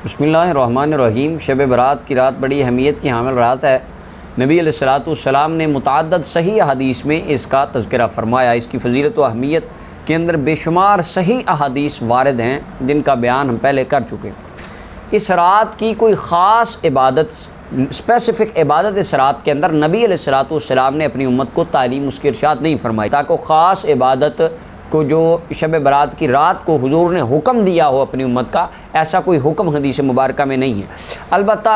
بسم اللہ الرحمن الرحیم۔ شب برات کی رات بڑی اہمیت کی حامل رات ہے۔ نبی علیہ الصلوۃ والسلام نے متعدد صحیح احادیث میں اس کا تذکرہ فرمایا۔ اس کی فضیلت و اہمیت کے اندر بے شمار صحیح احادیث وارد ہیں جن کا بیان ہم پہلے کر چکے ہیں۔ اس رات کی کوئی خاص عبادت، اسپیسیفک عبادت اس رات کے اندر نبی علیہ الصلوۃ والسلام نے اپنی امت کو تعلیم اس کی ارشاد نہیں فرمائی، تاکہ خاص عبادت کو جو شب برات کی رات کو حضور نے حکم دیا ہو اپنی امت کا، ایسا کوئی حکم حدیث مبارکہ میں نہیں ہے۔ البتہ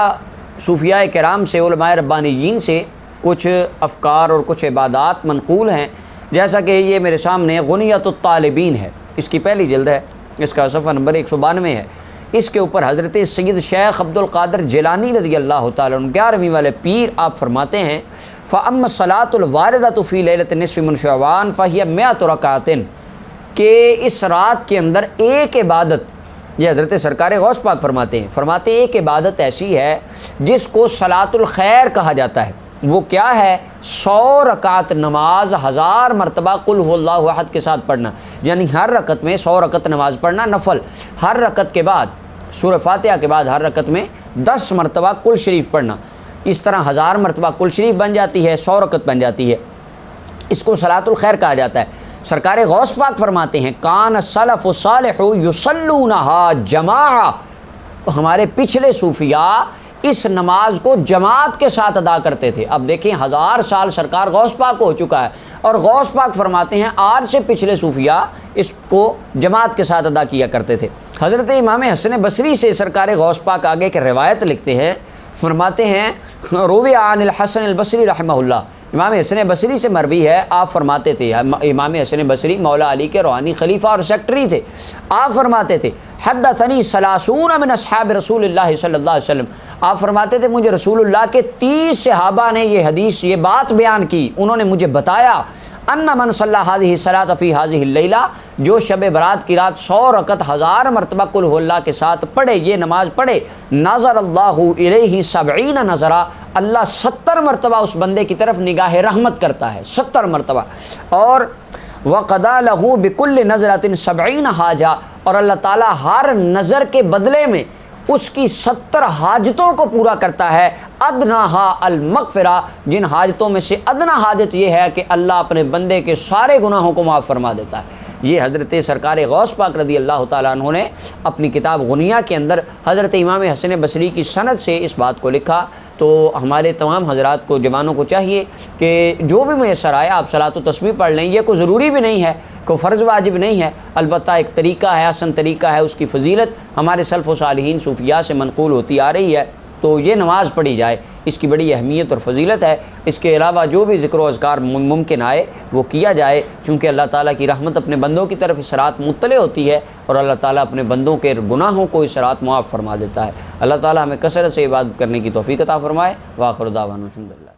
صوفیاء کرام سے، علماء ربانیین سے کچھ افکار اور کچھ عبادات منقول ہیں، جیسا کہ یہ میرے سامنے غنیۃ الطالبین ہے، اس کی پہلی جلد ہے، اس کا صفحہ نمبر 192 ہے۔ اس کے اوپر حضرت سید شیخ عبد القادر جیلانی رضی اللہ تعالیٰ عنہ 11ویں والے پیر آپ فرماتے ہیں فَأَمَّا الصَّلَاةُ الْوَارِدَةُ فِي لَيْلَةِ النِّصْفِ مِنْ شَعْبَانَ فَهِيَ 100 رَكْعَةٍ، کہ اس رات کے اندر ایک عبادت، یہ حضرت سرکار غوث پاک فرماتے ہیں ایک عبادت ایسی ہے جس کو صلاۃ الخیر کہا جاتا ہے۔ وہ کیا ہے؟ 100 رکعت نماز 1000 مرتبہ قل هو اللہ احد کے ساتھ پڑھنا، یعنی ہر رکعت میں 100 رکعت نماز پڑھنا نفل، ہر رکعت کے بعد سورہ فاتحہ کے بعد ہر رکعت میں 10 مرتبہ قل شریف پڑھنا، اس طرح 1000 مرتبہ قل شریف بن جاتی ہے، 100 رکعت بن جاتی ہے، اس کو صلاۃ الخیر کہا جاتا ہے۔ سرکار غوث پاک فرماتے ہیں کان السلف الصالح یصلونها جماعہ، ہمارے پچھلے صوفیاء اس نماز کو جماعت کے ساتھ ادا کرتے تھے۔ اب دیکھیں 1000 سال سرکار غوث پاک ہو چکا ہے اور غوث پاک فرماتے ہیں آج سے پچھلے صوفیاء اس کو جماعت کے ساتھ ادا کیا کرتے تھے۔ حضرت امام حسن بصری سے سرکار غوث پاک آگے کے روایت لکھتے ہیں، فرماتے ہیں روی عن الحسن البصری رحمہ اللہ، امام حسن بصری سے مروی ہے، آپ فرماتے تھے، امام حسن بصری مولا علی کے روحانی خلیفہ اور سیکٹری تھے، آپ فرماتے تھے حدثنی 30 من اصحاب رسول اللہ صلی اللہ علیہ وسلم، آپ فرماتے تھے مجھے رسول اللہ کے 30 صحابہ نے یہ حدیث، یہ بات بیان کی، انہوں نے مجھے بتایا ان من صلی هذه الصلاۃ فی هذه اللیلہ، جو شب برات کی رات 100 رکعت 1000 مرتبہ قل هو اللہ کے ساتھ پڑھے، یہ نماز پڑھے، نظر اللہ الیہ 70 نظرہ، اللہ 70 مرتبہ اس بندے کی طرف نگاہ رحمت کرتا ہے، 70 مرتبہ، اور وقضى له بكل نظرۃ 70 حاجہ، اور اللہ تعالیٰ ہر نظر کے بدلے میں اس کی 70 حاجتوں کو پورا کرتا ہے، ادناہا المغفرہ، جن حاجتوں میں سے ادنا حاجت یہ ہے کہ اللہ اپنے بندے کے سارے گناہوں کو معاف فرما دیتا ہے۔ یہ حضرت سرکار غوث پاک رضی اللہ تعالیٰ عنہ نے اپنی کتاب غنیہ کے اندر حضرت امام حسن بصری کی سند سے اس بات کو لکھا۔ تو ہمارے تمام حضرات کو، جوانوں کو چاہیے کہ جو بھی میسر آئے آپ صلاۃ و تسبیح پڑھ لیں، یہ کوئی ضروری بھی نہیں ہے، کوئی فرض واجب نہیں ہے، البتہ ایک طریقہ ہے، حسن طریقہ ہے، اس کی فضیلت ہمارے سلف و صالحین صوفیاء سے منقول ہوتی آ رہی ہے، تو یہ نماز پڑھی جائے، اس کی بڑی اہمیت اور فضیلت ہے۔ اس کے علاوہ جو بھی ذکر و اذکار ممکن آئے وہ کیا جائے، چونکہ اللہ تعالیٰ کی رحمت اپنے بندوں کی طرف اس رات مطلع ہوتی ہے، اور اللہ تعالیٰ اپنے بندوں کے گناہوں کو اس رات معاف فرما دیتا ہے۔ اللہ تعالیٰ ہمیں کثرت سے عبادت کرنے کی توفیق عطا فرمائے۔ وآخر دعوانا الحمدللہ۔